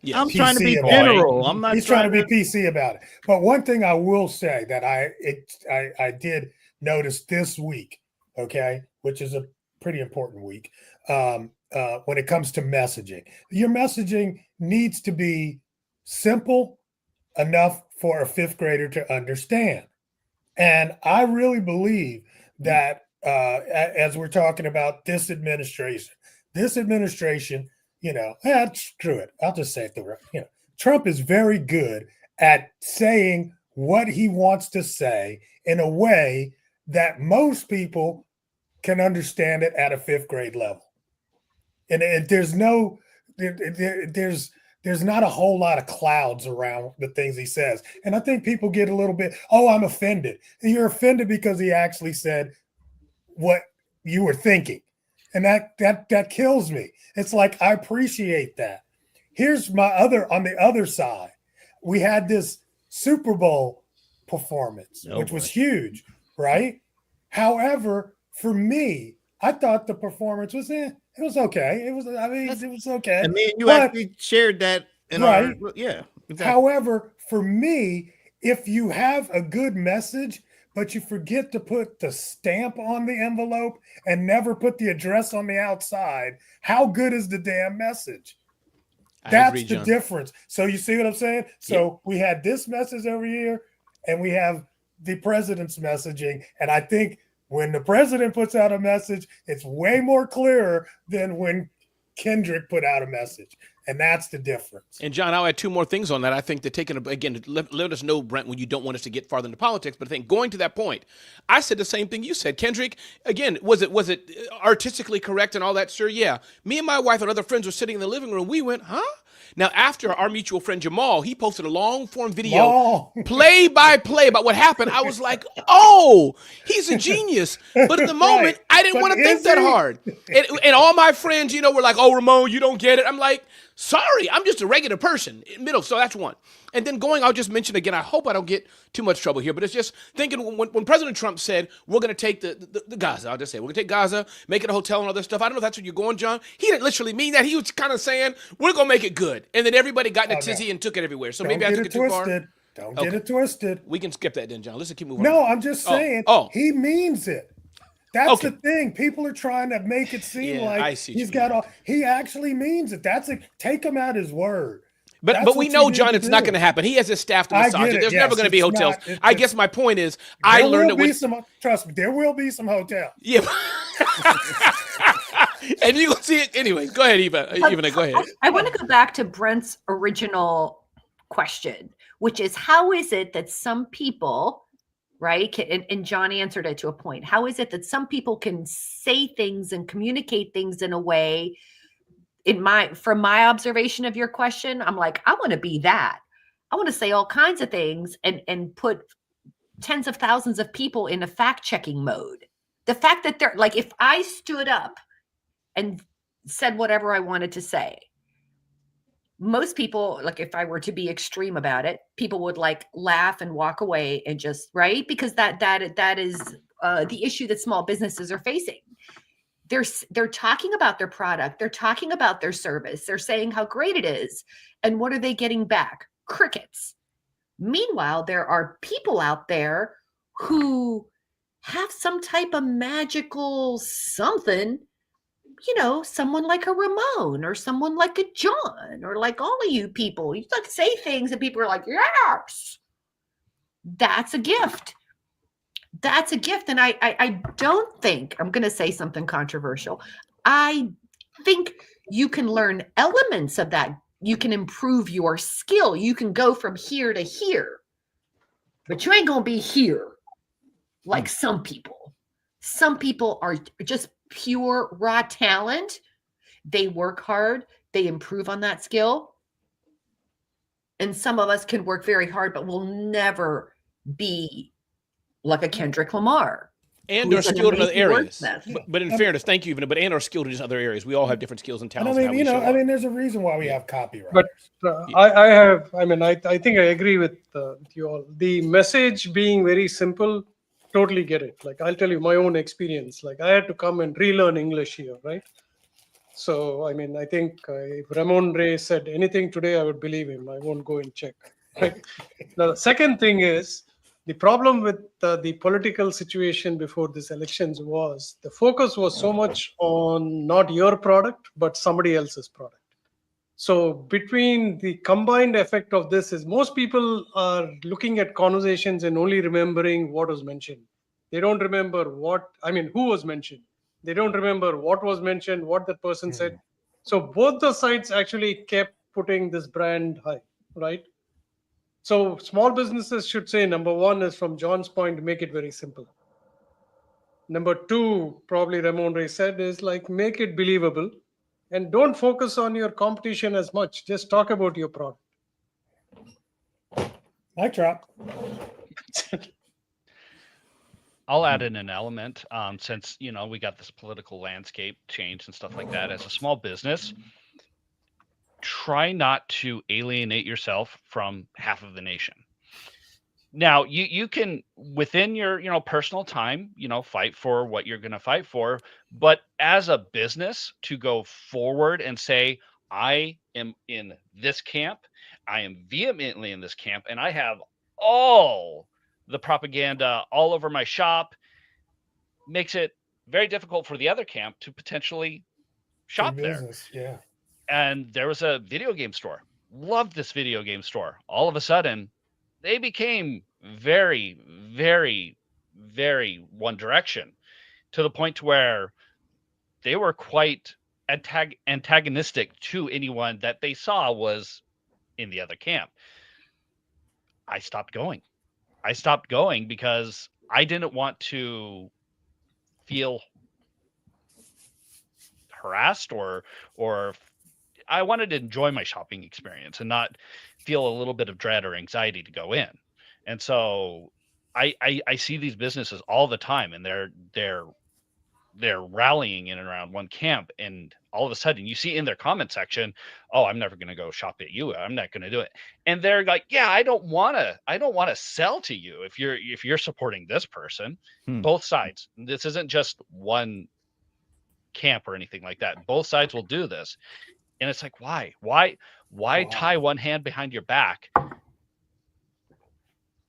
Yes. I'm trying to be PC about general. I'm not. He's trying to be PC about it. But one thing I will say that I did notice this week, okay, which is a pretty important week. When it comes to messaging, your messaging needs to be simple enough for a fifth grader to understand. And I really believe that as we're talking about this administration, screw it. I'll just say it. Trump is very good at saying what he wants to say in a way that most people can understand it at a fifth grade level. And there's not a whole lot of clouds around the things he says. And I think people get a little bit, I'm offended. And you're offended because he actually said what you were thinking. And that kills me. It's like, I appreciate that. Here's on the other side, we had this Super Bowl performance, which was huge, right? However, for me, I thought the performance was it was okay. It was okay. And me and you actually shared that right. Exactly. However, for me, if you have a good message, but you forget to put the stamp on the envelope and never put the address on the outside, how good is the damn message? That's the difference. So you see what I'm saying? So we had this message over here, and we have the president's messaging. And I think when the president puts out a message, it's way more clearer than when Kendrick put out a message. And that's the difference. And John, I'll add two more things on that. I think that let us know, Brent, when you don't want us to get farther into politics, but I think going to that point, I said the same thing you said. Kendrick, again, was it artistically correct and all that? Sure, yeah. Me and my wife and other friends were sitting in the living room. We went, huh? Now, after our mutual friend Jamal, he posted a long-form video, play by play about what happened. I was like, oh, he's a genius. But at the moment, I didn't want to think that hard. And all my friends, were like, oh, Ramon, you don't get it. I'm like, sorry, I'm just a regular person. So that's one. And then I'll just mention again, I hope I don't get too much trouble here, but it's just thinking when President Trump said, we're going to take the Gaza, I'll just say, we're going to take Gaza, make it a hotel and all this stuff. I don't know if that's what you're going, John. He didn't literally mean that. He was kind of saying, we're going to make it good. And then everybody got in a tizzy and took it everywhere. So maybe I took it too far. Don't get it twisted. We can skip that then, John. Let's keep moving on. No, I'm just saying, he means it. That's the thing. People are trying to make it seem like he's got he actually means it. Take him at his word. But we know, John, it's not going to happen. He has his staff to massage it. There's never going to be hotels. I guess my point is, I learned that trust me, there will be some hotels. Yeah. And you will see it anyway. Go ahead, Eva. Go ahead. I want to go back to Brent's original question, which is, how is it that some people, right? And John answered it to a point. How is it that some people can say things and communicate things in a way? From my observation of your question, I'm like, I want to be that. I want to say all kinds of things and put tens of thousands of people in a fact-checking mode. The fact that they're like, if I stood up and said whatever I wanted to say, most people, like if I were to be extreme about it, people would like laugh and walk away and just, right? Because that is the issue that small businesses are facing. They're talking about their product. They're talking about their service. They're saying how great it is. And what are they getting back? Crickets. Meanwhile, there are people out there who have some type of magical something, someone like a Ramon or someone like a John or like all of you people. You like say things and people are like, yes, that's a gift. That's a gift. And I don't think, I'm going to say something controversial. I think you can learn elements of that. You can improve your skill. You can go from here to here, but you ain't going to be here like some people. Some people are just pure raw talent. They work hard. They improve on that skill. And some of us can work very hard, but we'll never be like a Kendrick Lamar. And are skilled in other areas. But in fairness, thank you, but and are skilled in other areas. We all have different skills and talents. There's a reason why we have copyright. But I think I agree with you all. The message being very simple, totally get it. Like, I'll tell you my own experience. Like, I had to come and relearn English here, right? So, I think if Ramon Ray said anything today, I would believe him. I won't go and check. Right? Now, the second thing is, The problem with the political situation before these elections was the focus was so much on not your product, but somebody else's product. So between the combined effect of this is most people are looking at conversations and only remembering what was mentioned. They don't remember who was mentioned. They don't remember what was mentioned, what the person said. So both the sides actually kept putting this brand high, right? So small businesses should say, number one is from John's point, make it very simple. Number two, probably Ramon Ray said, is like make it believable. And don't focus on your competition as much. Just talk about your product. Mic drop. I'll add in an element since, we got this political landscape change and stuff like that. As a small business, try not to alienate yourself from half of the nation. Now, you can, within your, personal time, fight for what you're going to fight for. But as a business, to go forward and say, I am in this camp, I am vehemently in this camp, and I have all the propaganda all over my shop, makes it very difficult for the other camp to potentially shop there. Yeah. And there was a video game store. Loved this video game store. All of a sudden, they became very, very, very one direction, to the point to where they were quite antagonistic to anyone that they saw was in the other camp. I stopped going because I didn't want to feel harassed or I wanted to enjoy my shopping experience and not feel a little bit of dread or anxiety to go in. And so I see these businesses all the time, and they're rallying in and around one camp, and all of a sudden you see in their comment section, oh, I'm never going to go shop at you. I'm not going to do it. And they're like, yeah, I don't want to sell to you if you're supporting this person. Both sides. This isn't just one camp or anything like that. Both sides will do this. And it's like, why tie one hand behind your back?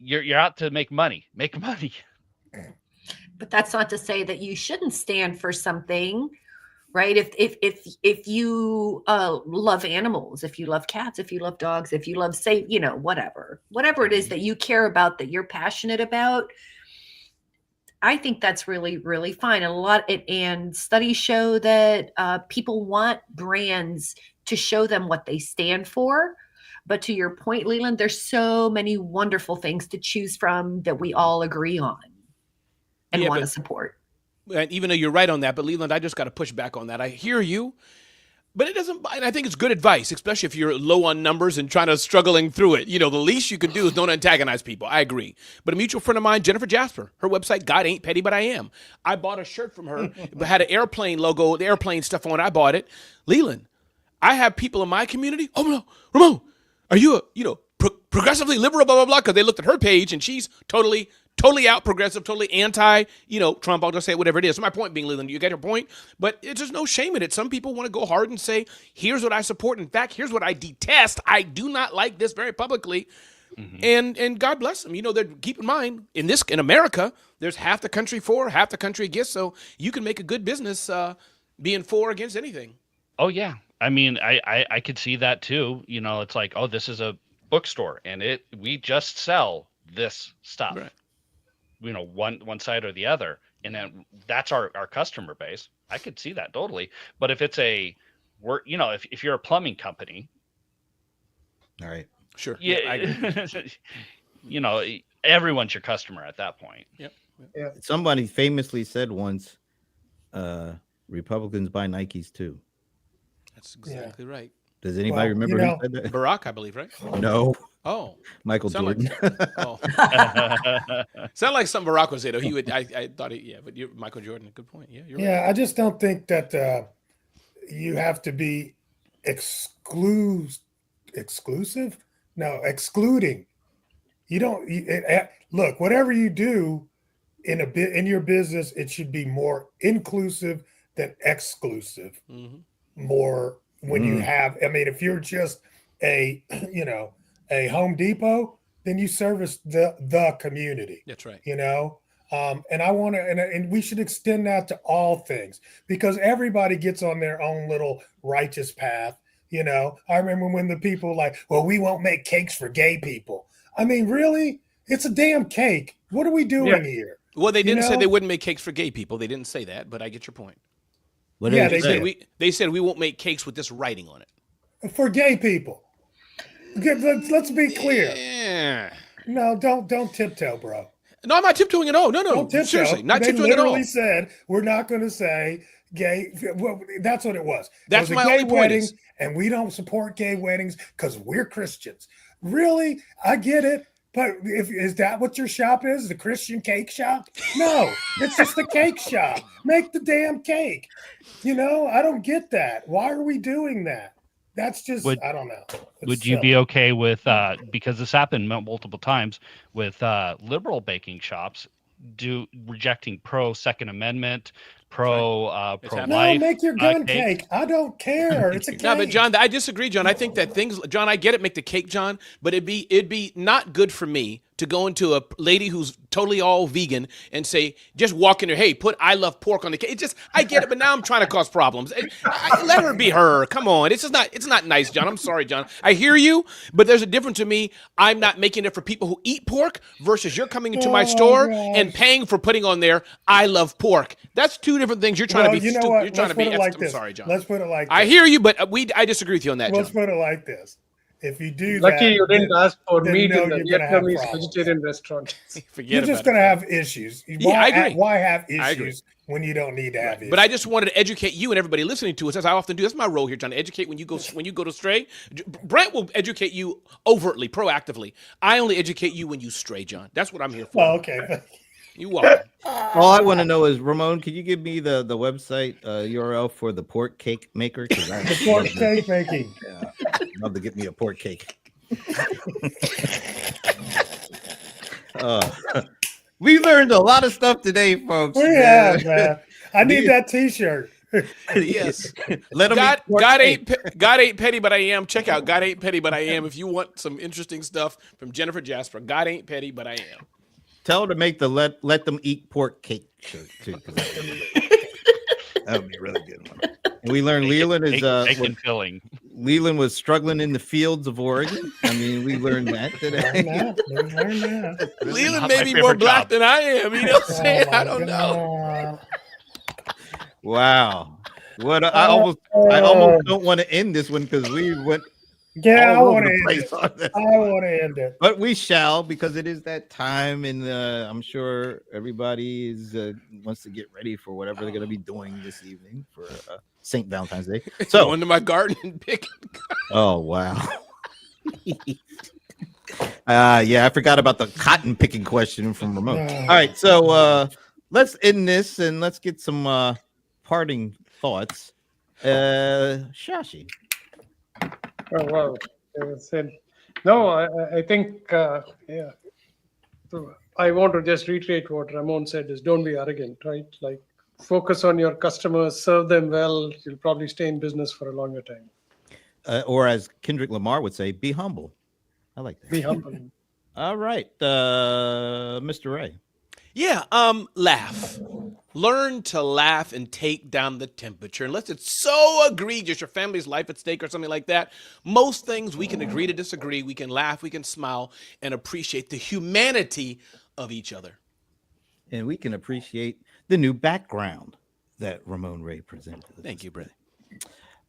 You're out to make money. But that's not to say that you shouldn't stand for something, right? If you love animals, if you love cats, if you love dogs, if you love, say, whatever it is that you care about, that you're passionate about, I think that's really, really fine. And studies show that people want brands to show them what they stand for. But to your point, Leland, there's so many wonderful things to choose from that we all agree on and want to support. And even though you're right on that, but Leland, I just got to push back on that. I hear you, but it doesn't. And I think it's good advice, especially if you're low on numbers and struggling through it. The least you can do is don't antagonize people. I agree. But a mutual friend of mine, Jennifer Jasper, her website, God Ain't Petty, But I Am. I bought a shirt from her, had an airplane logo, the airplane stuff on it. I bought it. Leland, I have people in my community. Oh no, Ramon, are you progressively liberal, blah blah blah? Because they looked at her page and she's totally out progressive, totally anti, Trump. I'll just say whatever it is. So my point being, Leland, you get your point, but it's just no shame in it. Some people want to go hard and say, here's what I support. In fact, here's what I detest. I do not like this very publicly. Mm-hmm. And God bless them. Keep in mind, in America, there's half the country for, half the country against. So you can make a good business being for or against anything. Oh yeah. I mean, I could see that too. It's like, oh, this is a bookstore and we just sell this stuff. Right. One side or the other, and then that's our customer base. I could see that totally. But if it's if you're a plumbing company, all right, sure, yeah, everyone's your customer at that point. Yep. Yeah. Somebody famously said once, Republicans buy Nikes too. That's exactly right. Does anybody remember who said that? Barack, I believe, right? No. Oh, Michael Jordan. Sound like something Barack would say though. He would. I thought but Michael Jordan. Good point. Yeah, you're right. I just don't think that you have to be exclusive. No, excluding. You don't look. Whatever you do in your business, it should be more inclusive than exclusive. Mm-hmm. More when you have. I mean, if you're just a Home Depot, then you service the community. That's right. You know, and I want to, and we should extend that to all things, because everybody gets on their own little righteous path. You know, I remember when the people like, well, we won't make cakes for gay people. I mean, really? It's a damn cake. What are we doing here? Well, they didn't say know? they wouldn't make cakes for gay people. They didn't say that, but I get your point. What did Yeah, they they say? did. They said we won't make cakes with this writing on it. For gay people. Let's be clear. Yeah. No, don't tiptoe, bro. No, I'm not tiptoeing at all. No, Don't tiptoe. seriously, not They tiptoeing at all. literally said we're not going to say gay. Well, that's what it was. That's it was my a gay only point wedding, is- and we don't support gay weddings because we're Christians. Really, I get it. But is that what your shop is? The Christian cake shop? No, it's just a cake shop. Make the damn cake. You know, I don't get that. Why are we doing that? That's just, I don't know. It's Would you silly. be okay with because this happened multiple times with liberal baking shops rejecting pro Second Amendment, pro It's pro happening. No, life? make your gun cake? cake. I don't care. It's a cake. No, but John, I disagree, John. I think that things, John, I get it, make the cake, John, but it'd be not good for me to go into a lady who's totally all vegan and say, just walk in there, hey, put I love pork on the cake. It just, I get it, but now I'm trying to cause problems. Let her be her. Come on. It's not nice, John. I'm sorry, John. I hear you, but there's a difference to me. I'm not making it for people who eat pork versus you're coming into my Oh, store gosh. and paying for putting on there, I love pork. That's two different things. You're trying Well, to be you know stupid. what? You're trying Let's to put be it like I'm this. sorry, John. Let's put it like this. I hear you, but I disagree with you on that, Let's John. put it like this. If you do Lucky that, you didn't ask for then meat no, in the you're gonna have Vietnamese problems. vegetarian restaurant. Forget you're about just it. going to have issues. Yeah, I agree. Why have I agree. issues when you don't need to have issues? But I just wanted to educate you and everybody listening to us, as I often do. That's my role here, John. To educate when you go to stray. Brent will educate you overtly, proactively. I only educate you when you stray, John. That's what I'm here for. Oh, okay. You welcome. All I want to know is, Ramon, can you give me the website URL for the pork cake maker? Because I The pork cake making. I'd love to get me a pork cake. We learned a lot of stuff today, folks. We have, man. I need that T-shirt. Yes. Let them God ain't petty, but I am. Check out God Ain't Petty, but I Am. If you want some interesting stuff from Jennifer Jasper, God Ain't Petty, but I Am. Tell her to make the let them eat pork cake shirt too. 'Cause that would be a really good one. And we learned Leland is bacon filling. Leland was struggling in the fields of Oregon. I mean, we learned that today. Leland not may my be more favorite black job. than I am. You know what I'm saying? Oh, I don't know. Wow. What I almost don't want to end this one because we went Yeah, I all over want to the end place it. on this. I want to end it. But we shall, because it is that time, and I'm sure everybody is wants to get ready for whatever they're going to be doing this evening for St. Valentine's Day. Go So, into my garden and pick. oh wow, yeah, I forgot about the cotton picking question from Ramon. All right, so let's end this and let's get some parting thoughts. Shashi. Oh, wow. No, I think, yeah. So I want to just reiterate what Ramon said is don't be arrogant, right? Like focus on your customers, serve them well. You'll probably stay in business for a longer time. Or as Kendrick Lamar would say, be humble. I like that. Be humble. All right, Mr. Ray. Yeah, laugh. Learn to laugh and take down the temperature. Unless it's so egregious, your family's life at stake or something like that. Most things we can agree to disagree. We can laugh, we can smile, and appreciate the humanity of each other. And we can appreciate the new background that Ramon Ray presented. Thank you, brother.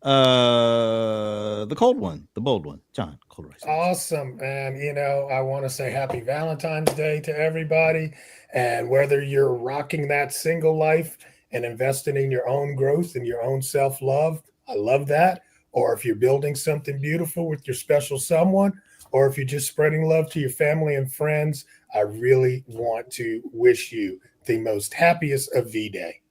The cold one, the bold one, John Cold Rice. Awesome. And, you know, I want to say happy Valentine's Day to everybody. And whether you're rocking that single life and investing in your own growth and your own self-love, I love that. Or if you're building something beautiful with your special someone, or if you're just spreading love to your family and friends, I really want to wish you the most happiest of V-Day.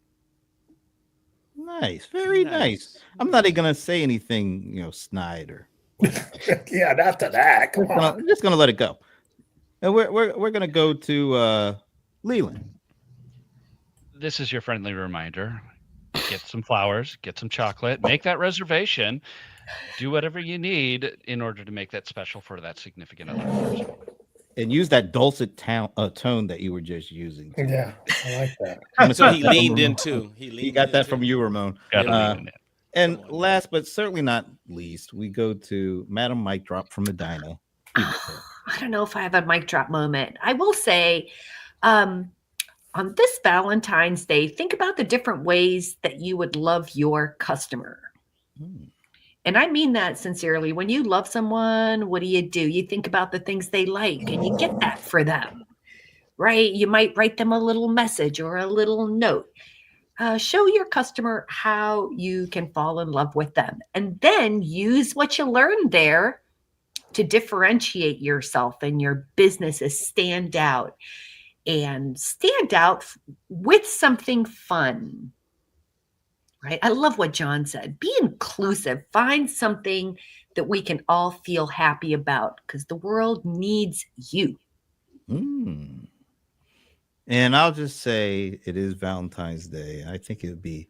Nice, very nice. I'm not even gonna say anything, snide or. Yeah, after that, come on. I'm just gonna let it go. And we're gonna go to Leland. This is your friendly reminder. Get some flowers, get some chocolate, make that reservation, do whatever you need in order to make that special for that significant other. and use that dulcet tone that you were just using. too. Yeah, I like that. So he Got that leaned from in Ramon. too. He got that from you, Ramon. Gotta Uh, lean in it. And Come on. last but certainly not least, we go to Madam Mic Drop from Medina. I don't know if I have a mic drop moment. I will say, on this Valentine's Day, think about the different ways that you would love your customer. Hmm. And I mean that sincerely. When you love someone, what do? You think about the things they like and you get that for them, right? You might write them a little message or a little note. Show your customer how you can fall in love with them, and then use what you learned there to differentiate yourself and your businesses stand out with something fun. Right? I love what John said. Be inclusive. Find something that we can all feel happy about because the world needs you. Mm. And I'll just say it is Valentine's Day. I think it would be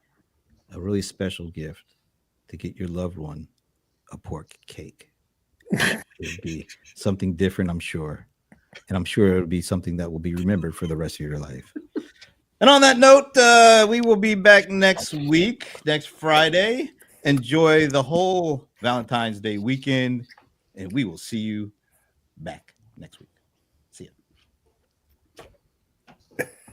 a really special gift to get your loved one a pork cake. It would be something different, I'm sure. And I'm sure it would be something that will be remembered for the rest of your life. And on that note, we will be back next week, next Friday. Enjoy the whole Valentine's Day weekend, and we will see you back next week.